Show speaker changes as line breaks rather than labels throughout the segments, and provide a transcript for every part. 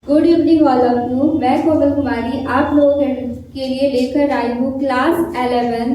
Good evening all of you. मैं कोमल कुमारी आप लोगों के लिए लेकर आई हूँ क्लास 11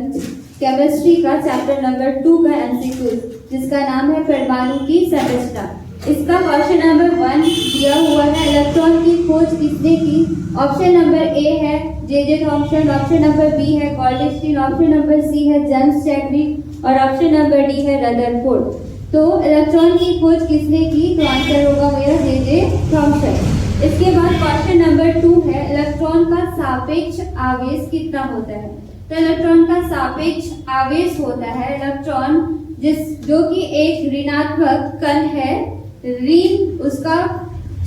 केमिस्ट्री का चैप्टर नंबर 2 का एमसीक्यू, जिसका नाम है परमाणु की संरचना। इसका क्वेश्चन नंबर 1 दिया हुआ है, इलेक्ट्रॉन की खोज किसने की। ऑप्शन नंबर ए है J Thomson, option number B है गोल्डस्टीन, ऑप्शन नंबर सी है जेम्स चैडविक और ऑप्शन नंबर डी है रदरफोर्ड। तो इलेक्ट्रॉन की खोज किसने की, तो आंसर होगा मेरा जे थॉम्सन। इसके बाद क्वेश्चन नंबर 2 है, इलेक्ट्रॉन का सापेक्ष आवेश कितना होता है। तो इलेक्ट्रॉन का सापेक्ष आवेश होता है इलेक्ट्रॉन जो कि एक ऋणात्मक कण है, ऋण उसका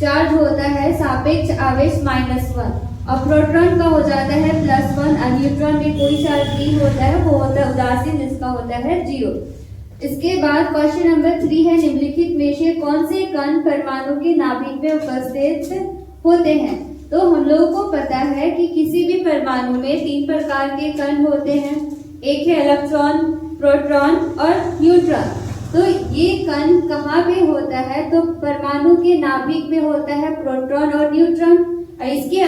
चार्ज होता है सापेक्ष आवेश -1 और प्रोटॉन का हो जाता है +1 और न्यूट्रॉन में कोई चार्ज नहीं होता है, वो होता है उदासीन, जिसका होता है 0। इसके बाद क्वेश्चन नंबर 3 है, निम्नलिखित में से कौन से कण परमाणु के नाभिक में उपस्थित होते हैं। तो हम लोगों को पता है कि किसी भी परमाणु में 3 प्रकार के कण होते हैं, एक है इलेक्ट्रॉन, प्रोटॉन और न्यूट्रॉन। तो ये कण कहाँ पे होता है, तो परमाणु के नाभिक में होता है प्रोटॉन और न्यूट्रॉन। और इसके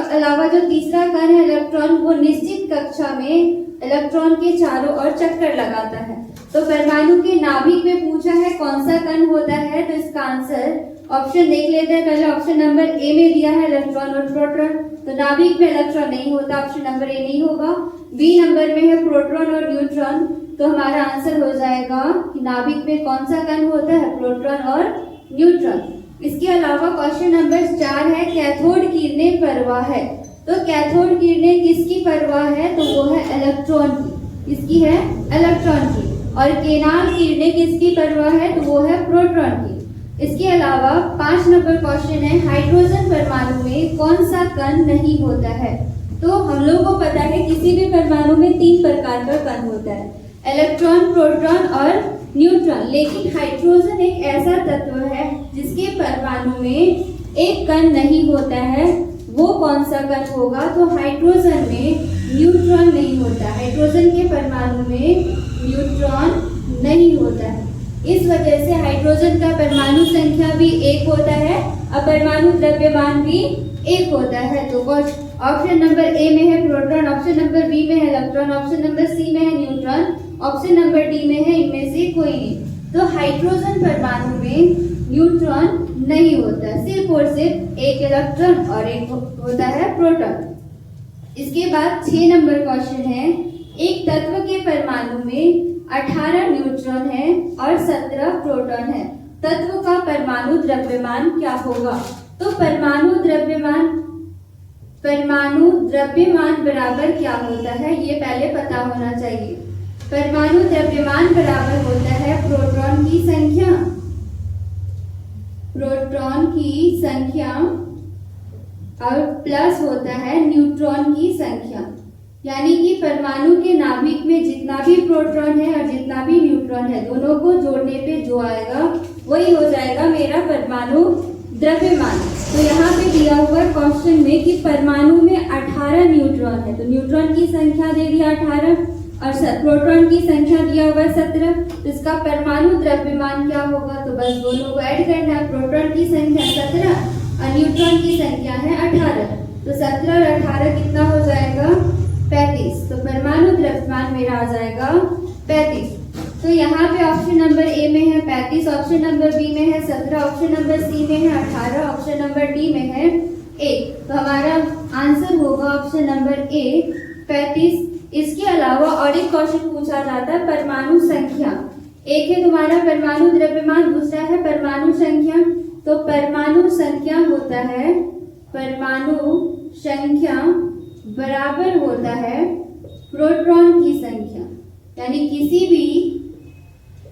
अलावा जो तीसरा कण है इलेक्ट्रॉन, वो निश्चित कक्षा में इलेक्ट्रॉन के चारों ओर चक्कर लगाता है। तो परमाणु के नाभिक में पूछा है कौन सा कण होता है, तो इसका आंसर ऑप्शन देख लेते हैं। पहले ऑप्शन नंबर ए में दिया है इलेक्ट्रॉन और प्रोटॉन, तो नाभिक में इलेक्ट्रॉन नहीं होता, ऑप्शन नंबर ए नहीं होगा। बी नंबर में है प्रोटॉन और न्यूट्रॉन, तो हमारा आंसर हो जाएगा कि नाभिक में कौन सा कण होता है, प्रोटॉन और न्यूट्रॉन। इसके अलावा क्वेश्चन नंबर 4 है, कैथोड किरणें परवाह है। तो कैथोड किरणें किसकी परवाह है, तो वो है इलेक्ट्रॉन की, किसकी है, इलेक्ट्रॉन की। और केनाल किरणें किसकी परवाह है, तो वो है प्रोटॉन की। इसके अलावा 5 नंबर क्वेश्चन है, हाइड्रोजन परमाणु में कौन सा कण नहीं होता है। तो हम लोगों को पता है किसी भी परमाणु में 3 प्रकार का कण होता है, इलेक्ट्रॉन, प्रोटॉन और न्यूट्रॉन। लेकिन हाइड्रोजन एक ऐसा तत्व है जिसके परमाणु में एक कण नहीं होता है, वो कौन सा कण होगा, तो हाइड्रोजन में न्यूट्रॉन नहीं होता, हाइड्रोजन के परमाणु में न्यूट्रॉन नहीं होता है। इस वजह से हाइड्रोजन का परमाणु संख्या भी 1 होता है और परमाणु द्रव्यमान भी 1 होता है। तो ऑप्शन नंबर ए में है प्रोटॉन, ऑप्शन नंबर बी में है इलेक्ट्रॉन, ऑप्शन नंबर सी में है न्यूट्रॉन, ऑप्शन नंबर डी में है इनमें से कोई नहीं। तो हाइड्रोजन परमाणु में न्यूट्रॉन नहीं होता, सिर्फ और सिर्फ एक इलेक्ट्रॉन और एक होता है प्रोटॉन। इसके बाद 6 नंबर क्वेश्चन है, एक तत्व के परमाणु में 18 न्यूट्रॉन है और 17 प्रोटॉन है, तत्व का परमाणु द्रव्यमान क्या होगा। तो परमाणु द्रव्यमान बराबर क्या होता है, ये पहले पता होना चाहिए। परमाणु द्रव्यमान बराबर होता है प्रोटॉन की संख्या और प्लस होता है न्यूट्रॉन की संख्या। यानी कि परमाणु के नाभिक में जितना भी प्रोटॉन है और जितना भी न्यूट्रॉन है, दोनों को जोड़ने पे जो आएगा वही हो जाएगा मेरा परमाणु द्रव्यमान। तो यहाँ पे दिया हुआ क्वेश्चन में कि परमाणु में 18 न्यूट्रॉन है, तो न्यूट्रॉन की संख्या दे दिया 18 और प्रोटॉन की संख्या दिया हुआ 17, तो इसका परमाणु द्रव्यमान क्या होगा, तो बस दोनों को ऐड करना है। प्रोटॉन की संख्या 17 और न्यूट्रॉन की संख्या है 18, तो 17 और 18 कितना हो जाएगा, 35। तो परमाणु द्रव्यमान मेरा आ जाएगा 35। तो यहाँ पे ऑप्शन नंबर ए में है 35, ऑप्शन नंबर बी में है 17, ऑप्शन नंबर सी में है 18, ऑप्शन नंबर डी में है 1। तो हमारा आंसर होगा ऑप्शन नंबर ए 35। इसके अलावा और एक क्वेश्चन पूछा जाता है, परमाणु संख्या। एक है तुम्हारा परमाणु द्रव्यमान, दूसरा है परमाणु संख्या। तो परमाणु संख्या होता है, परमाणु संख्या बराबर होता है प्रोटॉन की संख्या। यानी किसी भी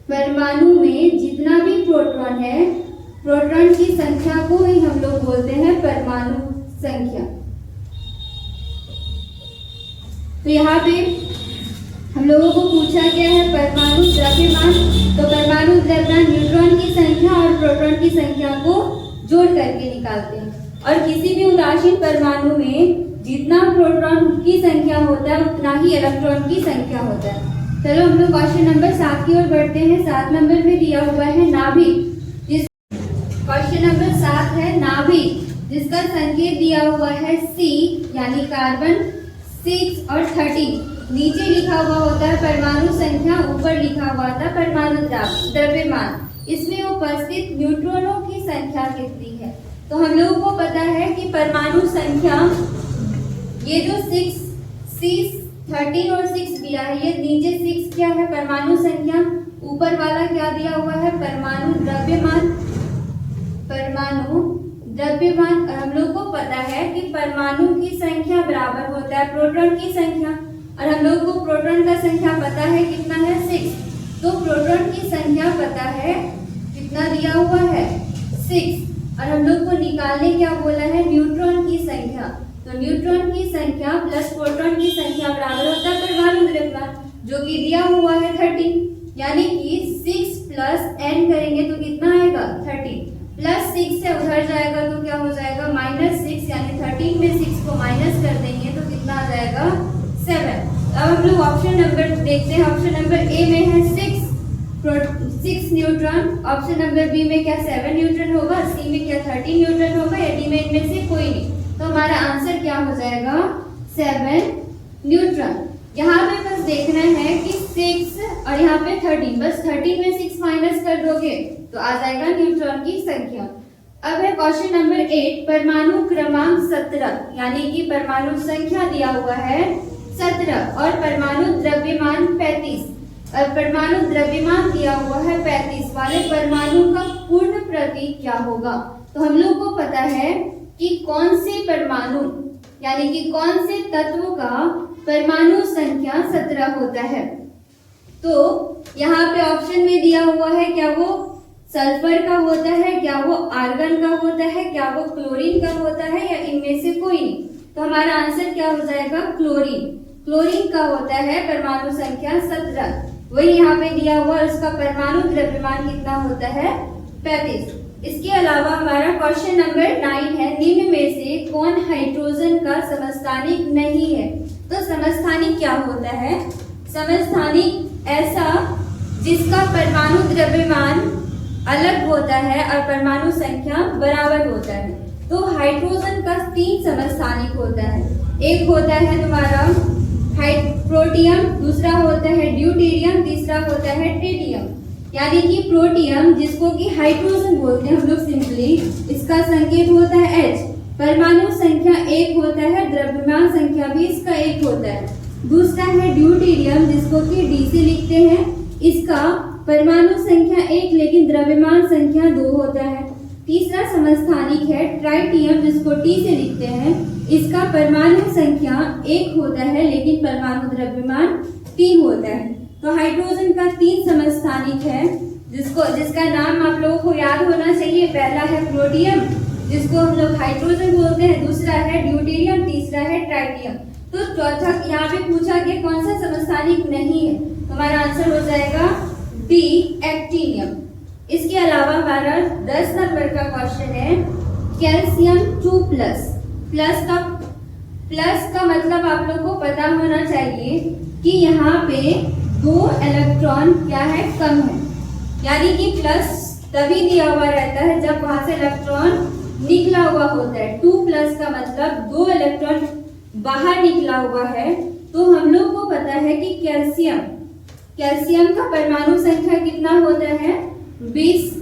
परमाणु में जितना भी प्रोटॉन है, प्रोटॉन की संख्या को ही हम लोग बोलते हैं परमाणु संख्या। तो यहाँ पे हम लोगों को पूछा गया है परमाणु द्रव्यमान। तो परमाणु द्रव्यमान न्यूट्रॉन की संख्या और प्रोटॉन की संख्या को जोड़ करके निकालते हैं। और किसी भी उदासीन परमाणु में जितना प्रोटॉन की संख्या होता है उतना ही इलेक्ट्रॉन की संख्या होता है। चलो हम लोग क्वेश्चन नंबर 7 की ओर बढ़ते हैं। 7 नंबर में दिया हुआ है नाभिक, जिस है नाभिक, जिसका संकेत दिया हुआ है C, यानी कार्बन 6 और 13। नीचे लिखा हुआ होता है परमाणु संख्या, ऊपर लिखा हुआ था परमाणु द्रव्यमान। इसमें उपस्थित न्यूट्रॉनों की संख्या कितनी है? तो हम लोगों को पता है कि परमाणु संख्या, ये जो 13 और 6 दिया है, ये नीचे 6 क्या है? परमाणु संख्या। ऊपर वाला क्या दिया हुआ है? परमाणु द्रव्यमान। परमाणु द्रव्यमान। और हम लोग को पता है कि परमाणु की संख्या बराबर होता है प्रोटॉन की संख्या, और हम लोग को प्रोटॉन का संख्या पता है कितना है? 6। तो प्रोटॉन की संख्या पता है, कितना दिया हुआ है? 6। और हम लोग को निकालने क्या बोला है? न्यूट्रॉन की संख्या। तो न्यूट्रॉन की संख्या प्लस प्रोटॉन की संख्या बराबर होता है परमाणु द्रव्यमान, जो कि दिया हुआ है 13। यानी कि 6 प्लस n करेंगे तो कितना आएगा? 13। प्लस 6 से उधर जाएगा तो क्या हो जाएगा? -6, यानी 13 में 6 को माइनस कर देंगे तो कितना आ जाएगा? 7। अब हम लोग ऑप्शन नंबर देखते हैं। ऑप्शन नंबर ए में है 6 न्यूट्रॉन, ऑप्शन नंबर बी में क्या 7 न्यूट्रॉन होगा, सी में क्या 13 न्यूट्रॉन होगा, या डी में इनमें से कोई नहीं। तो हमारा आंसर क्या हो जाएगा? 7 न्यूट्रॉन। यहाँ पे बस देखना है कि 6 और यहाँ पे 13, बस 13 में 6 माइनस कर दोगे तो आ जाएगा न्यूट्रॉन की संख्या। अब है क्वेश्चन नंबर 8, परमाणु क्रमांक 17, यानी कि परमाणु संख्या दिया हुआ है 17 और परमाणु द्रव्यमान 35, और परमाणु द्रव्यमान दिया हुआ है 35 वाले परमाणु का पूर्ण प्रतीक क्या होगा? तो हम लोग को पता है कि कौन से परमाणु, यानी कि कौन से तत्व का परमाणु संख्या 17 होता है। तो यहाँ पे ऑप्शन में दिया हुआ है, क्या वो सल्फर का होता है, क्या वो आर्गन का होता है, क्या वो क्लोरीन का होता है, या इनमें से कोई नहीं। तो हमारा आंसर क्या हो जाएगा? क्लोरीन। क्लोरीन का होता है परमाणु संख्या 17, वही यहाँ पे दिया हुआ, उसका परमाणु द्रव्यमान कितना होता है? 35। इसके अलावा हमारा क्वेश्चन नंबर 9 है, निम्न में से कौन हाइड्रोजन का समस्थानिक नहीं है? तो समस्थानिक क्या होता है? समस्थानिक ऐसा जिसका परमाणु द्रव्यमान अलग होता है और परमाणु संख्या बराबर होता है। तो हाइड्रोजन का 3 समस्थानिक होता है। एक होता है तुम्हारा प्रोटियम, दूसरा होता है ड्यूटेरियम, तीसरा होता है ट्रिटियम। यानी कि प्रोटियम, जिसको कि हाइड्रोजन बोलते हैं हम लोग सिंपली, इसका संकेत होता है H, परमाणु संख्या 1 होता है, द्रव्यमान संख्या भी इसका 1 होता है। दूसरा है ड्यूटेरियम, जिसको कि D से लिखते हैं, इसका परमाणु संख्या 1 लेकिन द्रव्यमान संख्या 2 होता है। तीसरा समस्थानिक है ट्राइटियम, जिसको T से लिखते हैं, इसका परमाणु संख्या 1 होता है लेकिन परमाणु द्रव्यमान 3 होता है। तो हाइड्रोजन का 3 समस्थानिक है, जिसका नाम आप लोगों को याद होना चाहिए। पहला है प्रोटियम, जिसको हम लोग हाइड्रोजन बोलते हैं, दूसरा है ड्यूटेरियम, तीसरा है ट्राइटियम। तो चौथा यहाँ पे पूछा गया कौन सा समस्थानिक नहीं है, तो हमारा आंसर हो जाएगा डी, एक्टिनियम। इसके अलावा हमारा 10 नंबर का क्वेश्चन है कैल्शियम 2+। प्लस का मतलब आप लोग को पता होना चाहिए कि यहाँ पे 2 इलेक्ट्रॉन क्या है? कम है। यानी कि प्लस तभी दिया हुआ रहता है जब वहां से इलेक्ट्रॉन निकला हुआ होता है। 2+ का मतलब 2 इलेक्ट्रॉन बाहर निकला हुआ है। तो हम लोग को पता है कि कैल्शियम का परमाणु संख्या कितना होता है? 20।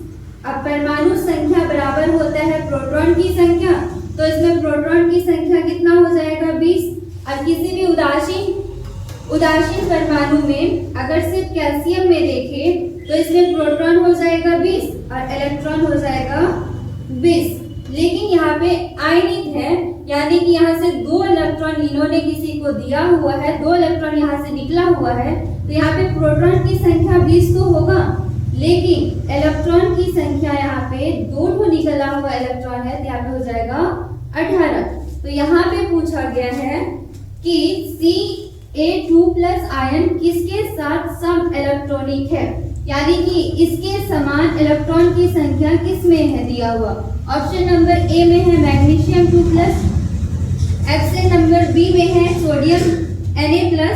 अब परमाणु संख्या बराबर होता है प्रोटॉन की संख्या, तो इसमें प्रोटॉन की संख्या कितना हो जाएगा? 20। अब किसी भी उदासीन परमाणु में अगर सिर्फ कैल्शियम में देखें तो इसमें प्रोटॉन हो जाएगा 20 और इलेक्ट्रॉन हो जाएगा 20। लेकिन यहाँ पे आयनिक है, यानी कि यहाँ से 2 इलेक्ट्रॉन इन्होंने किसी को दिया हुआ है, 2 इलेक्ट्रॉन यहाँ से निकला हुआ है, तो यहाँ पे प्रोटॉन की संख्या 20 तो होगा, लेकिन इलेक्ट्रॉन की संख्या यहाँ पे 2 निकला हुआ इलेक्ट्रॉन है, तो यहाँ पे हो जाएगा 18। तो यहाँ पे पूछा गया है कि Ca2+ आयन किसके साथ सम इलेक्ट्रॉनिक है, यानी कि इसके समान इलेक्ट्रॉन की संख्या किस में है दिया हुआ। ऑप्शन नंबर ए में है मैग्नीशियम 2+, ऑप्शन नंबर बी में है sodium Na+,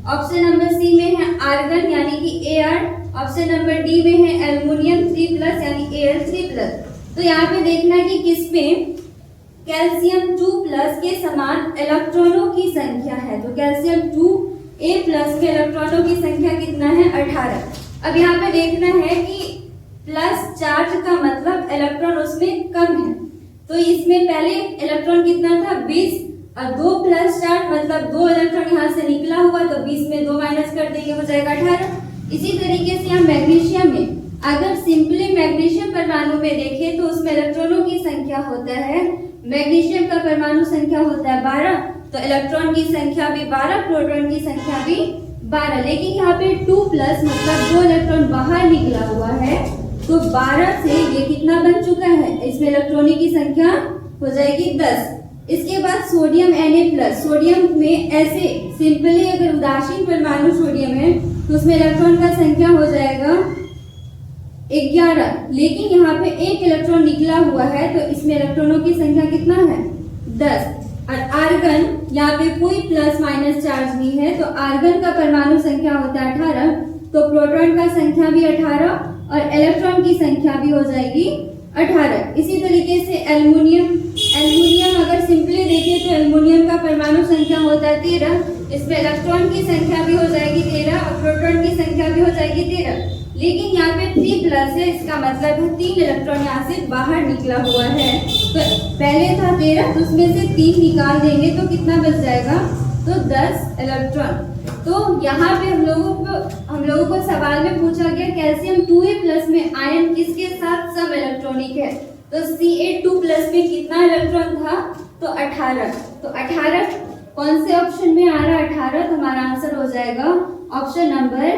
option number C में है आर्गन यानी कि Ar, ऑप्शन नंबर डी में है एल्युमिनियम 3+ यानी Al3+। तो यहाँ पे देखना है कि किसमें कैल्शियम 2+ के समान इलेक्ट्रॉनों की संख्या है। तो कैल्शियम 2A+ के इलेक्ट्रॉनों की संख्या कितना है 18। अब यहाँ पे देखना है कि प्लस चार्ज का मतलब इलेक्ट्रॉन उसमें कम है, तो इसमें पहले इलेक्ट्रॉन कितना था 20 और 2+ चार्ज मतलब 2 इलेक्ट्रॉन यहाँ से निकला हुआ, तो 20 में 2 माइनस कर देंगे हो जाएगा 18। इसी तरीके से हम मैग्नीशियम में अगर सिंपली मैग्नीशियम परमाणु में देखें तो उसमें इलेक्ट्रॉनों की संख्या होता है, मैग्नीशियम का परमाणु संख्या होता है 12, तो इलेक्ट्रॉन की संख्या भी 12, प्रोटॉन की संख्या भी 12। लेकिन यहाँ पे 2+ मतलब 2 इलेक्ट्रॉन बाहर निकला हुआ है, तो 12 से ये कितना बन चुका है, इसमें इलेक्ट्रॉनों की संख्या हो जाएगी 10। इसके बाद सोडियम Na+, सोडियम में ऐसे सिंपली अगर उदासीन परमाणु सोडियम है तो उसमें इलेक्ट्रॉन का संख्या हो जाएगा 11, लेकिन यहाँ पे एक इलेक्ट्रॉन निकला हुआ है तो इसमें इलेक्ट्रॉनों की संख्या कितना है 10। और आर्गन, यहाँ पे कोई प्लस माइनस चार्ज नहीं है, तो आर्गन का परमाणु संख्या होता है 18, तो प्रोटॉन का संख्या भी 18 और इलेक्ट्रॉन की संख्या भी हो जाएगी 18। इसी तरीके से एल्युमिनियम अगर सिंपली देखें तो एल्युमिनियम का परमाणु संख्या होता है 13, इसमें इलेक्ट्रॉन की संख्या भी हो जाएगी 13 और प्रोटॉन की संख्या भी हो जाएगी 13। लेकिन यहाँ पे 3+ है, इसका मतलब है 3 इलेक्ट्रॉन यहाँ से बाहर निकला हुआ है, तो पहले था 13 तो उसमें से 3 निकाल देंगे तो कितना बच जाएगा, तो 10 इलेक्ट्रॉन। तो यहाँ पे हम लोगों को सवाल में पूछा गया कैल्शियम 2A+ में आयन किसके साथ सम इलेक्ट्रॉनिक है, तो Ca2+ में कितना इलेक्ट्रॉन था, तो 18। तो 18 कौन से ऑप्शन में आ रहा है 18, तो हमारा आंसर हो जाएगा ऑप्शन नंबर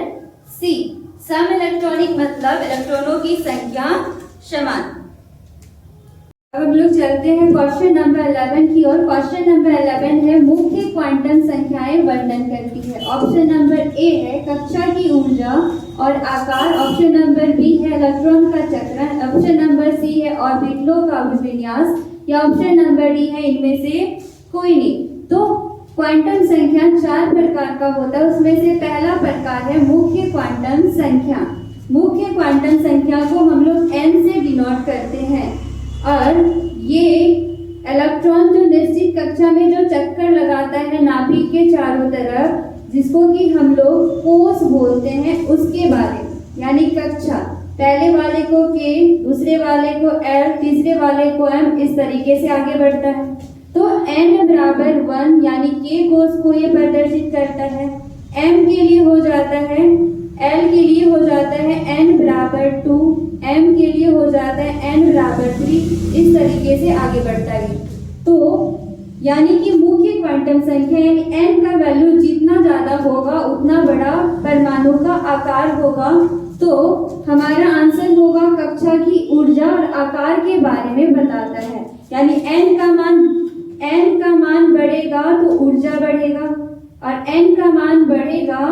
सी, सम इलेक्ट्रॉनिक मतलब इलेक्ट्रॉनों की संख्या समान। अब हम लोग चलते हैं क्वेश्चन नंबर 11 की ओर। क्वेश्चन नंबर 11 है मुख्य क्वांटम संख्याएं वर्णन करती है। ऑप्शन नंबर ए है कक्षा की ऊर्जा और आकार, ऑप्शन नंबर बी है इलेक्ट्रॉन का चक्रण, ऑप्शन नंबर सी है ऑर्बिटलों का अभिविन्यास, या ऑप्शन नंबर डी है इनमें से कोई नहीं। तो क्वांटम संख्या 4 प्रकार का होता है, उसमें से पहला प्रकार है मुख्य क्वांटम संख्या। मुख्य क्वांटम संख्या को हम लोग n से डिनोट करते हैं, और ये इलेक्ट्रॉन जो निश्चित कक्षा में जो चक्कर लगाता है नाभिक के चारों तरफ, जिसको कि हम लोग कोष बोलते हैं, उसके बारे यानी कक्षा, पहले वाले को k, दूसरे वाले को l, तीसरे वाले को m, इस तरीके से आगे बढ़ता है। तो n बराबर 1 यानी k कोष को ये प्रदर्शित करता है, m के लिए हो जाता है, l के लिए हो जाता है n बराबर 2, m के लिए हो जाता है n बराबर 3, इस तरीके से आगे बढ़ता है। तो यानी कि मुख्य क्वांटम संख्या यानी n का वैल्यू जितना ज्यादा होगा उतना बड़ा परमाणु का आकार होगा। तो हमारा आंसर होगा कक्षा की ऊर्जा और आकार के बारे में बताता है, यानी n का मान बढ़ेगा तो ऊर्जा बढ़ेगा, और n का मान बढ़ेगा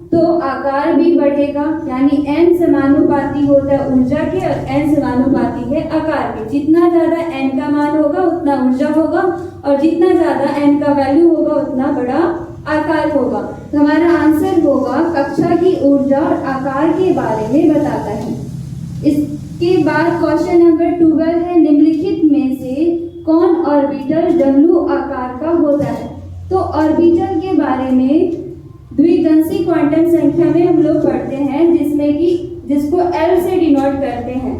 तो आकार भी बढ़ेगा, यानी n समानुपाती होता है ऊर्जा के और n समानुपाती है आकार के। जितना ज्यादा n का मान होगा उतना ऊर्जा होगा, और जितना ज्यादा n का वैल्यू होगा उतना बड़ा आकार होगा। तो हमारा आंसर होगा कक्षा की ऊर्जा और आकार के बारे में बताता है। इसके बाद क्वेश्चन नंबर 12 है निम्नलिखित में से कौन ऑर्बिटल डब्ल्यू आकार का होता है। तो ऑर्बिटल के बारे में द्विगंशी क्वांटम संख्या में हम लोग पढ़ते हैं, जिसमें कि जिसको L से डिनोट करते हैं,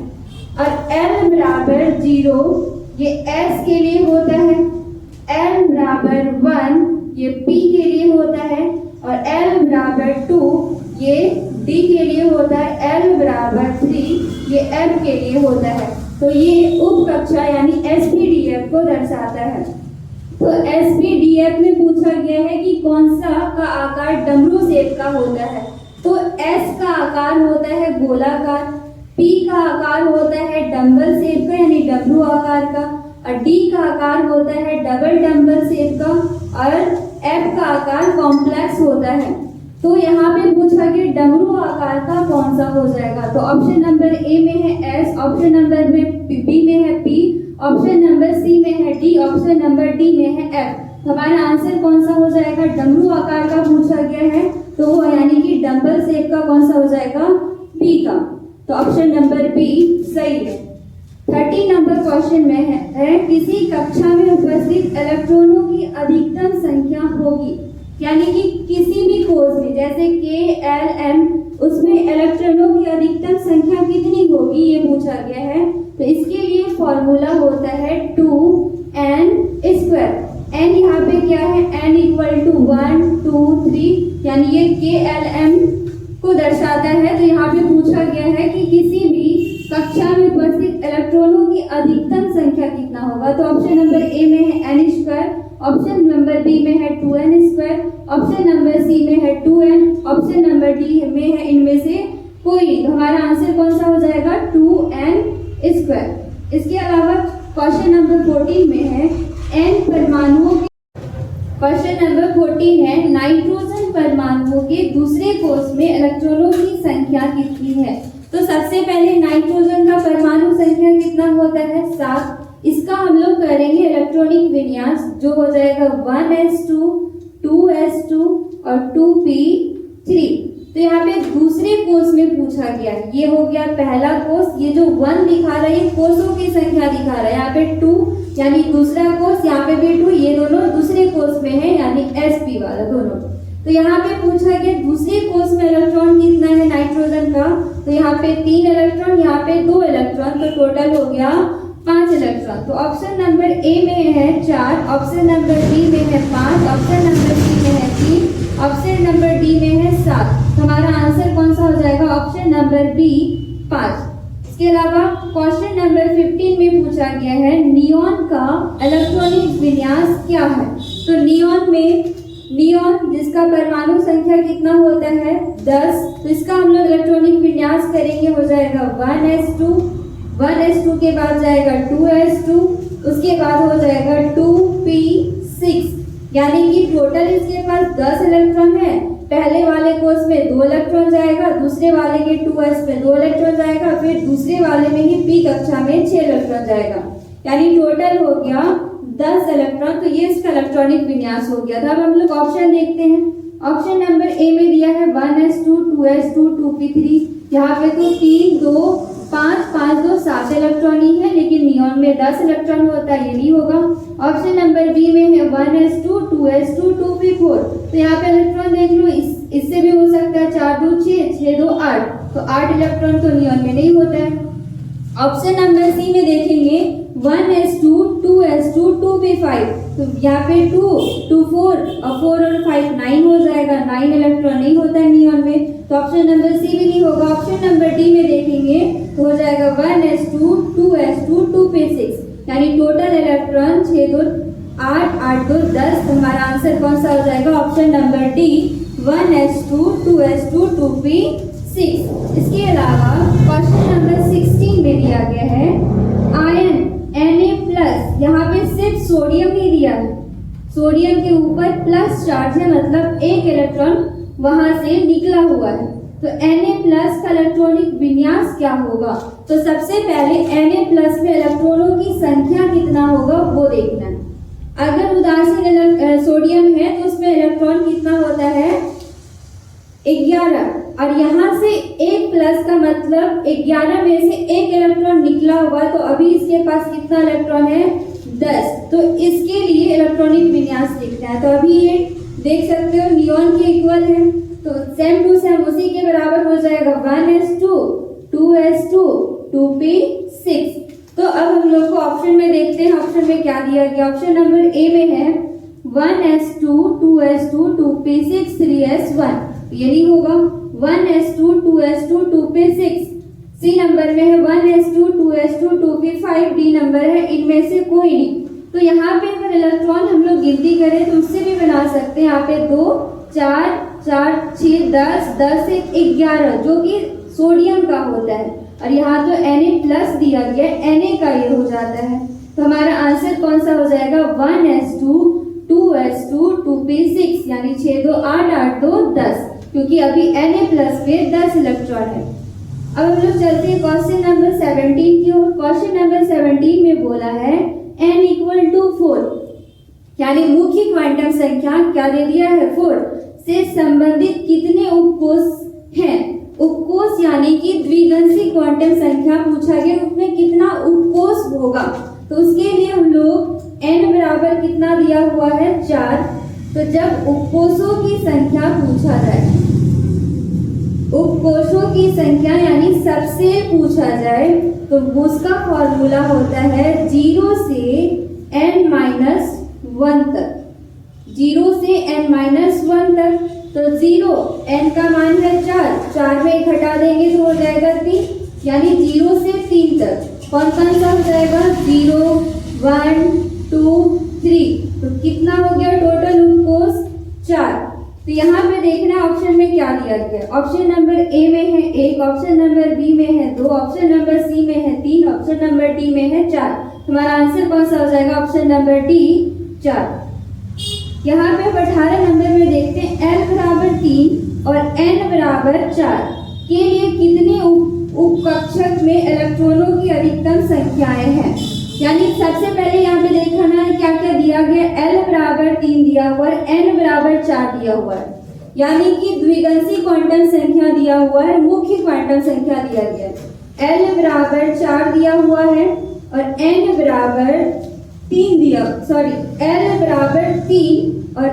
और L बराबर 0 ये S के लिए होता है, L बराबर 1 ये P के लिए होता है, और L बराबर 2 ये D के लिए होता है, L बराबर 3 ये M के लिए होता है। तो ये उप कक्षा यानी SPDF को दर्शाता है। तो SPDF में पूछा गया है कि कौन सा का आकार डमरू शेप का होता है। तो S का आकार होता है गोलाकार, P का आकार होता है डंबल शेप का यानी डमरू आकार का, और D का आकार होता है डबल डंबल शेप का, और F का आकार कॉम्प्लेक्स होता है। तो यहाँ पे पूछा कि डमरू आकार का कौन सा हो जाएगा। तो ऑप्शन नंबर ए में है S, ऑप्शन नंबर बी में है P, ऑप्शन नंबर सी में है D, ऑप्शन नंबर डी में है F। हमारा आंसर कौन सा हो जाएगा, डमरू आकार का पूछा गया है तो वो यानी कि डंबल शेप का कौन सा हो जाएगा, P का। तो ऑप्शन नंबर बी सही है। 13 नंबर क्वेश्चन में है किसी कक्षा में उपस्थित इलेक्ट्रॉनों की अधिकतम संख्या होगी, यानी कि किसी भी कोर्स में जैसे KLM उसमें इलेक्ट्रॉनों की अधिकतम संख्या कितनी होगी ये पूछा गया है। तो इसके लिए फॉर्मूला होता है 2n स्क्वायर। n यहाँ पे क्या है, n इक्वल टू 1 2 3, यानी ये KLM को दर्शाता है। तो यहाँ पे पूछा गया है कि किसी भी कक्षा में उपस्थित इलेक्ट्रॉनों की अधिकतम संख्या कितना होगा। तो ऑप्शन नंबर ए में है n square, option number B में है 2n square, option number C में है 2n, ऑप्शन नंबर डी में है इनमें से कोई। तो हमारा आंसर कौन सा हो जाएगा, 2n स्क्वायर। इसके अलावा क्वेश्चन नंबर 14 में है n परमाणुओं के, क्वेश्चन नंबर 14 है नाइट्रोजन परमाणुओं के दूसरे कोष में इलेक्ट्रॉनों की संख्या कितनी है। तो सबसे पहले नाइट्रोजन का परमाणु संख्या कितना होता है, 7। इसका हम लोग करेंगे इलेक्ट्रॉनिक विन्यास, जो हो जाएगा 1s2 2s2 और 2p3। तो यहाँ पे दूसरे कोष में पूछा गया, ये हो गया पहला कोष, ये जो 1 दिखा रहा है ये कोषों की संख्या दिखा रहा है, यहाँ पे 2 यानी दूसरा कोष, यहाँ पे भी 2, ये दोनों दूसरे कोष में है यानी sp वाला दोनों। तो यहाँ पे पूछा गया दूसरे कोष में इलेक्ट्रॉन कितना है नाइट्रोजन का। तो यहाँ पे 3 इलेक्ट्रॉन, यहाँ पे 2 इलेक्ट्रॉन, तो टोटल हो गया 5 इलेक्ट्रॉन। तो ऑप्शन नंबर ए में है 4, ऑप्शन नंबर बी में है 5, ऑप्शन नंबर सी में है 3, ऑप्शन नंबर डी में है 7। हमारा आंसर कौन सा हो जाएगा, ऑप्शन नंबर बी 5। इसके अलावा क्वेश्चन नंबर 15 में पूछा गया है नियॉन का इलेक्ट्रॉनिक विन्यास क्या है। तो नियॉन जिसका परमाणु संख्या कितना होता है 10, तो इसका हम लोग इलेक्ट्रॉनिक विन्यास करेंगे, हो जाएगा 1s2 के बाद जाएगा 2s2, उसके बाद हो जाएगा 2p6, यानी कि टोटल इसके पास 10 इलेक्ट्रॉन है। पहले वाले कोष में 2 इलेक्ट्रॉन जाएगा, दूसरे वाले के 2s में 2 इलेक्ट्रॉन जाएगा, फिर दूसरे वाले में ही p कक्षा में 6 इलेक्ट्रॉन जाएगा, यानी टोटल हो गया 10 इलेक्ट्रॉन। तो ये इसका इलेक्ट्रॉनिक विन्यास हो गया था। अब हम लोग ऑप्शन देखते हैं। ऑप्शन नंबर ए में दिया है 1s2 2s2 2p3, यहाँ पे तो 3 2 5 5 2 7 इलेक्ट्रॉन ही है, लेकिन नियॉन में 10 इलेक्ट्रॉन होता है, ये नहीं होगा। ऑप्शन नंबर बी में है 1s2 2s2 2p4, तो यहाँ पे इलेक्ट्रॉन देख लो, इससे भी हो सकता है 4 2 6 6 2 8, तो 8 इलेक्ट्रॉन तो नियॉन में नहीं होता है। ऑप्शन नंबर सी में देखेंगे 1s2 2s2 2p5, तो यहाँ पे 2 2 4 और 4 और 5 9 हो जाएगा, 9 इलेक्ट्रॉन नहीं होता है नियॉन में, तो ऑप्शन नंबर सी भी नहीं होगा। ऑप्शन नंबर डी में देखेंगे तो हो जाएगा 1s2 2s2 2p6, यानी टोटल इलेक्ट्रॉन 6 2 8 8 2 10। हमारा आंसर कौन सा हो जाएगा, option number D 1s2 2s2 2p6। इसके अलावा क्वेश्चन नंबर 16 में दिया गया है आयन Na+, यहाँ पे सिर्फ सोडियम नहीं दिया है, सोडियम के ऊपर प्लस चार्ज है, मतलब एक इलेक्ट्रॉन वहां से निकला हुआ है। तो Na+ का इलेक्ट्रॉनिक विन्यास क्या होगा। तो सबसे पहले Na+ में इलेक्ट्रॉनों की संख्या कितना होगा वो देखना है। अगर उदासीन सोडियम है तो उसमें इलेक्ट्रॉन कितना होता है 11, और यहाँ से 1+ का मतलब 11 में से एक इलेक्ट्रॉन निकला हुआ, तो अभी इसके पास कितना इलेक्ट्रॉन है 10, तो इसके लिए इलेक्ट्रॉनिक विन्यास लिखना है। तो अभी ये देख सकते हो नियॉन के इक्वल है, तो सेम टू सेम उसी के बराबर हो जाएगा 1s2 2s2 2p6। तो अब हम लोग को ऑप्शन में देखते हैं, ऑप्शन में क्या दिया गया। ऑप्शन नंबर ए में है 1s2 2s2 2p6 3s1, ये नहीं होगा, 1s2 2s2 2p6। सी नंबर में है 1s2 2s2 2p5, D number है, इनमें से कोई नहीं। तो यहाँ पे अगर इलेक्ट्रॉन हम लोग गिनती करें तो उससे भी बना सकते हैं। यहाँ पे 2 4 4 6 10 10 से 11 जो कि सोडियम का होता है, और यहाँ तो Na+ दिया गया, Na का ये हो जाता है। तो हमारा आंसर कौन सा हो जाएगा 1s2 2s2 2p6, यानी 6 2 8 8 2 10, क्योंकि अभी Na+ पे 10 इलेक्ट्रॉन है। अब हम लोग चलते हैं क्वेश्चन नंबर 17 की ओर। क्वेश्चन नंबर 17 में बोला है n = 4, यानी मुख्य क्वांटम संख्या क्या दे दिया है 4 से संबंधित कितने उपकोष हैं। उपकोष यानी कि द्विगंशी क्वांटम संख्या पूछा गया, उसमें कितना उपकोष होगा। तो उसके लिए हम लोग n बराबर कितना दिया हुआ है 4। तो जब उपकोषों की संख्या पूछा जाए, उपकोषों की संख्या यानी सबसे पूछा जाए, तो उसका फॉर्मूला होता है 0 से n-1 तक, 0 से n-1 तक। तो 0 n का मान है 4 में 1 घटा देंगे तो हो जाएगा 3, यानी 0 से 3 तक कौन कौन सा हो जाएगा 0, 1, 2, 3। तो कितना हो गया टोटल उपकोष 4। तो यहाँ पे देखना ऑप्शन में क्या दिया गया। ऑप्शन नंबर ए में है 1, ऑप्शन नंबर बी में है 2, ऑप्शन नंबर सी में है 3, ऑप्शन नंबर डी में है 4। हमारा आंसर कौन सा हो जाएगा ऑप्शन नंबर डी 4। यहाँ पे 18 नंबर में देखते हैं L बराबर 3 और N बराबर 4 के लिए कितने उपकक्षक में इलेक्ट्रॉनों की अधिकतम संख्याएं हैं। यानी सबसे पहले यहाँ पे देखना है क्या क्या दिया गया। L बराबर 3 दिया हुआ है, N बराबर 4 दिया हुआ है, यानी कि द्विगंशी क्वांटम संख्या दिया हुआ है, मुख्य क्वांटम संख्या दिया गया है। L बराबर 4 दिया हुआ है और N बराबर 3 दिया, L बराबर 3 और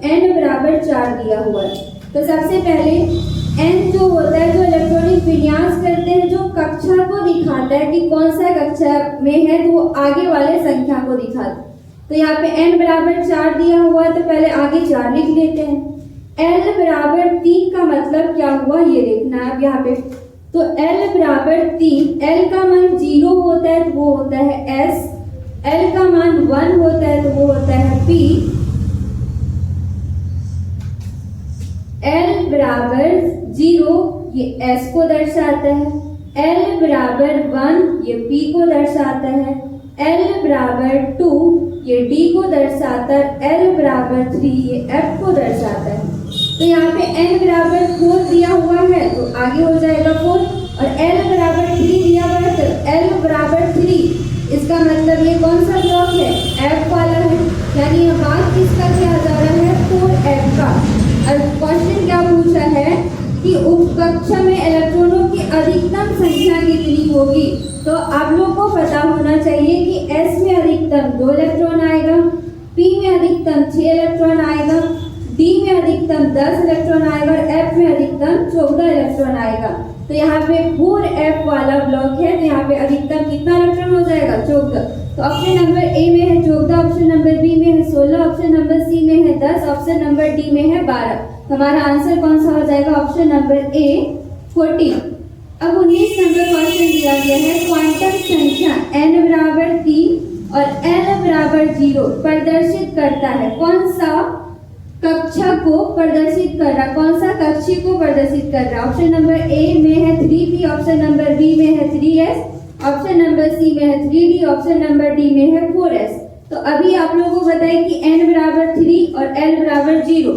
N बराबर 4 दिया हुआ है। तो सबसे पहले N जो होता है, जो इलेक्ट्रॉनिक विन्यास करते हैं, जो कक्षा को दिखाता है कि कौन सा कक्षा में है, तो वो आगे वाले संख्या को दिखाता है। तो यहाँ पे N बराबर 4 दिया हुआ है, तो पहले आगे 4 लिख लेते हैं। L बराबर 3 का मतलब क्या हुआ ये देखना है यहाँ पे। तो L बराबर 3, L का मान 0 होता है तो वो होता है S, L का मान 1 होता है तो वो होता है P, L बराबर 0 ये S को दर्शाता है, L बराबर 1 ये P को दर्शाता है, L बराबर 2 ये D को दर्शाता है, L बराबर 3 ये F को दर्शाता है। तो यहाँ पे N बराबर 4 दिया हुआ है तो आगे हो जाएगा 4, और L बराबर 3 दिया हुआ है तो L बराबर 3, इसका मतलब ये कौन सा ब्लॉक है F वाला है, यानी बात किसका किया जा रहा है 4F का। और क्वेश्चन क्या पूछा है कि उपकक्षा में इलेक्ट्रॉनों की अधिकतम संख्या कितनी होगी। तो आप लोग को पता होना चाहिए कि S में अधिकतम 2 इलेक्ट्रॉन आएगा, P में अधिकतम 6 इलेक्ट्रॉन आएगा, D में अधिकतम 10 इलेक्ट्रॉन आएगा और F में अधिकतम 14 इलेक्ट्रॉन आएगा। तो यहाँ पे 4F वाला ब्लॉक है, तो यहाँ पे अधिकतम कितना इलेक्ट्रॉन हो जाएगा 14। तो ऑप्शन नंबर ए में है 14, ऑप्शन नंबर बी में है 16, ऑप्शन नंबर सी में है 10, ऑप्शन नंबर डी में है 12। हमारा आंसर कौन सा हो जाएगा ऑप्शन नंबर ए 14। अब 19 नंबर क्वेश्चन दिया गया है क्वांटम संख्या n बराबर 3 और l बराबर 0 प्रदर्शित करता है। कौन सा कक्षा को प्रदर्शित कर रहा, कौन सा कक्षी को प्रदर्शित कर रहा। ऑप्शन नंबर ए में है 3p, ऑप्शन नंबर बी में है 3s, ऑप्शन नंबर सी में है 3d, ऑप्शन नंबर डी में है 4s। तो अभी आप लोगों को बताइए कि n बराबर 3 और l बराबर 0,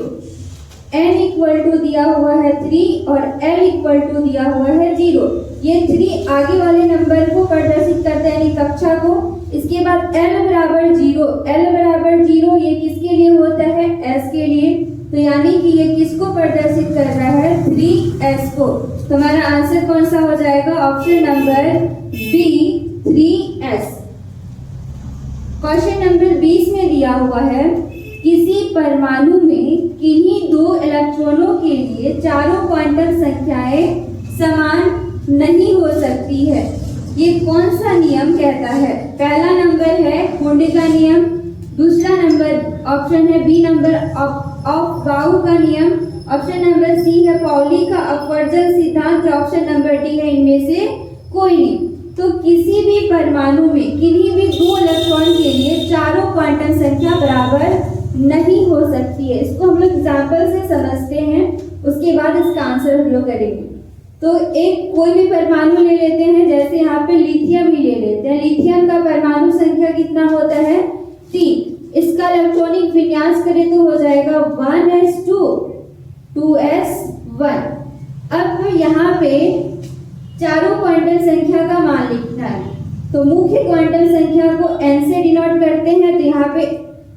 n इक्वल टू दिया हुआ है 3 और l इक्वल टू दिया हुआ है 0। ये 3 आगे वाले नंबर को प्रदर्शित करता है यानी कक्षा को। इसके बाद l बराबर 0, l बराबर 0 ये किसके लिए होता है s के लिए, तो यानी कि ये किसको प्रदर्शित कर रहा है 3s को। तो हमारा आंसर कौन सा हो जाएगा option number B 3s। Question number 20 में दिया हुआ है किसी परमाणु में किन्हीं 2 इलेक्ट्रॉनों के लिए चारों क्वांटम संख्याएं समान नहीं हो सकती है। ये कौन सा नियम कहता है। पहला नंबर है कुंड का नियम, दूसरा नंबर ऑप्शन है बी नंबर ऑफ बाउ का नियम, ऑप्शन नंबर सी है पाउली का अपवर्जन सिद्धांत, ऑप्शन नंबर डी है इनमें से कोई नहीं। तो किसी भी परमाणु में किन्हीं भी 2 इलेक्ट्रॉन के लिए चारों क्वांटम संख्या बराबर नहीं हो सकती है। इसको हम लोग एग्जाम्पल से समझते हैं, उसके बाद इसका आंसर हम लोग करेंगे। तो एक कोई भी परमाणु ले लेते हैं, जैसे यहाँ पे लिथियम ही ले लेते हैं। लिथियम का परमाणु संख्या कितना होता है 3। इसका इलेक्ट्रॉनिक विन्यास करें तो हो जाएगा 1s2 2s1। अब यहाँ पे चारों क्वांटम संख्या का मान लिखना है, तो मुख्य क्वांटम संख्या को n से डिनोट करते हैं। तो यहाँ पे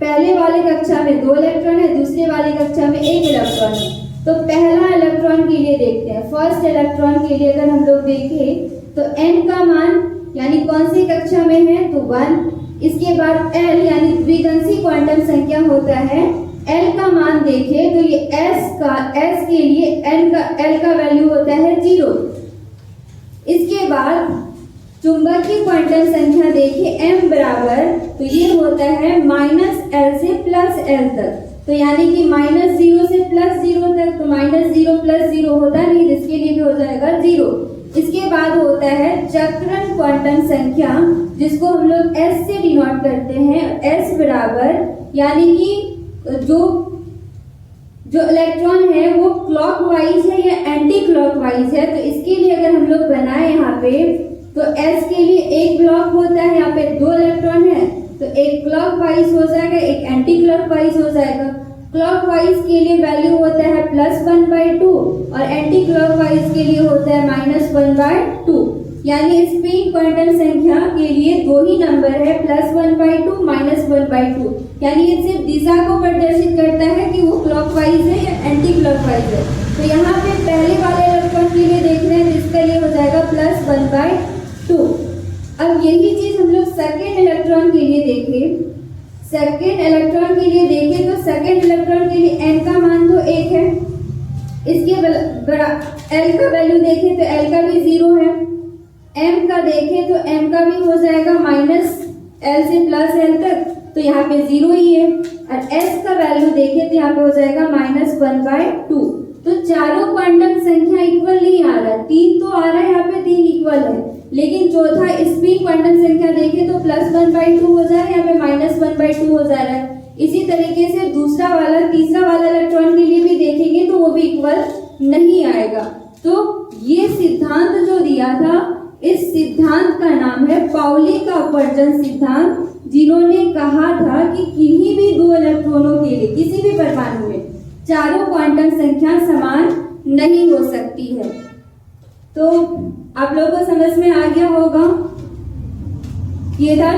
पहले वाले कक्षा में 2 इलेक्ट्रॉन है, दूसरे वाले कक्षा में 1 इलेक्ट्रॉन है। तो पहला इलेक्ट्रॉन के लिए देखते हैं। फर्स्ट इलेक्ट्रॉन के लिए अगर हम लोग देखें तो n का मान यानी कौन सी कक्षा में है तो 1। इसके बाद l यानी द्विगंशी क्वांटम संख्या होता है। l का मान देखें तो ये s के लिए l का वैल्यू होता है 0। इसके बाद चुंबकीय क्वांटम संख्या देखिए m बराबर तो ये होता है -l से +l तक। तो यानी कि -0 से +0 तक, तो -0 + 0 होता नहीं, जिसके लिए भी हो जाएगा 0। इसके बाद होता है चक्रण क्वांटम संख्या, जिसको हम लोग s से डिनोट करते हैं। s बराबर यानी कि जो इलेक्ट्रॉन है वो क्लॉकवाइज है या एंटी क्लॉकवाइज है। तो इसके लिए अगर हम लोग बनाए यहाँ पे तो s के लिए एक ब्लॉक होता है, यहाँ पे 2 इलेक्ट्रॉन है तो एक क्लॉकवाइज हो जाएगा, एक एंटी क्लॉकवाइज हो जाएगा। क्लॉकवाइज के लिए वैल्यू होता है +1/2 और एंटी क्लॉकवाइज के लिए होता है -1/2। यानी स्पिन क्वांटम संख्या के लिए 2 ही नंबर है, +1/2 -1/2। यानी ये सिर्फ दिशा को प्रदर्शित करता है कि वो क्लॉकवाइज है या एंटी क्लॉकवाइज है। तो यहाँ पे पहले वाले इलेक्ट्रॉन के लिए देख रहे हैं, जिसका लिए हो जाएगा +1/2। अब यही चीज हम लोग सेकेंड इलेक्ट्रॉन के लिए देखें। सेकेंड इलेक्ट्रॉन के लिए देखें तो सेकेंड इलेक्ट्रॉन के लिए n का मान तो 1 है। इसके l का वैल्यू देखें तो l का भी 0 है। m का देखें तो m का भी हो जाएगा -l से +l तक, तो यहाँ पे 0 ही है। और s का वैल्यू देखें तो यहाँ पे हो जाएगा -1/2। तो चारों क्वांटम संख्या इक्वल नहीं आ रहा, 3 तो आ रहा है, यहाँ पे 3 इक्वल है। लेकिन चौथा स्पिन क्वांटम संख्या देखें तो +1/2 हो जा रहा है, यहाँ पे -1/2 हो जा रहा है। इसी तरीके से तीसरा वाला इलेक्ट्रॉन के लिए भी देखेंगे तो वो भी इक्वल नहीं आएगा। तो ये सिद्धांत जो दिया था, इस सिद्धांत का नाम है पाउली का अपवर्जन सिद्धांत, जिन्होंने कहा था कि किन्हीं भी 2 इलेक्ट्रॉनों के लिए किसी भी परमाणु में चारों क्वांटम संख्या समान नहीं हो सकती है। तो आप लोगों को समझ में आ गया होगा। ये था